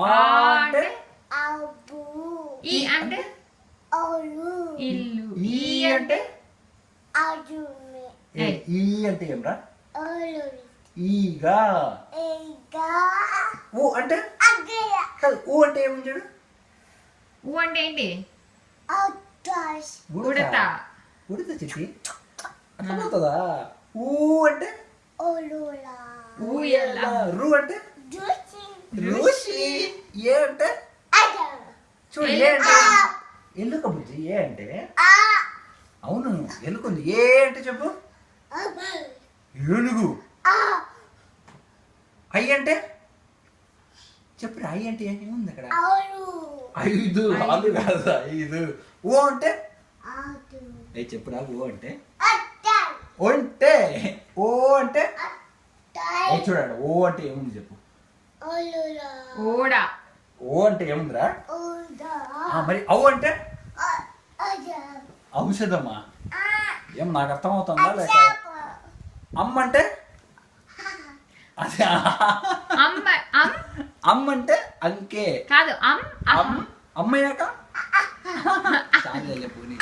ఆ అంటే అబ్బు. ఈ అంటే అవును. ఇల్లు. ఈ అంటే అజుమి. ఈ అంటే ఏమ్రా? అవును. ఈగా. ఇంకా ఊ అంటే అగ్గయ. కాదు, ఊ అంటే ఏముంది చూడు? ఊ అంటే ఏంటి? అట్టాస్. ఉడత. ఉడత చిట్టి అర్థమవుతుందా? ఊ అంటే ఓలులా. ఊయల. రు అంటే జుసి. ఋషి. ఏ అంటే అజ. చూడు, ఏ అంటే ఎలుక బుజ్జి. ఏ అంటే ఆ అవును ఎలుకుంది. ఏ అంటే చెప్పు. అబ్బ. ఏనుగు. ఆ ఐ అంటే చెప్పు. ఐ అంటే ఏముంది అక్కడ? అవును. 5 ఆలు కాదు, 5. ఓ అంటే ఆటు. చెప్పురా. ఓ అంటే అట్టాస్. ఒంటే. ఓ అంటే అట్టాస్. చూడండి. ఓ అంటే ఏముంది చెప్పు. ఓలులా. ఓడ. ఓ అంటే ఏముందిరా? ఓదా. మరి ఔ అంటే అజ. ఔషధమా? ఆ ఏం నాకు అర్థమవుతుందా లేక? అచ్చప. అమ్మ అంటే అదే. అమ్మ. అమ్మ అంటే అంకే. కాదు అమ్మయ్యాక చాలు పోనీ.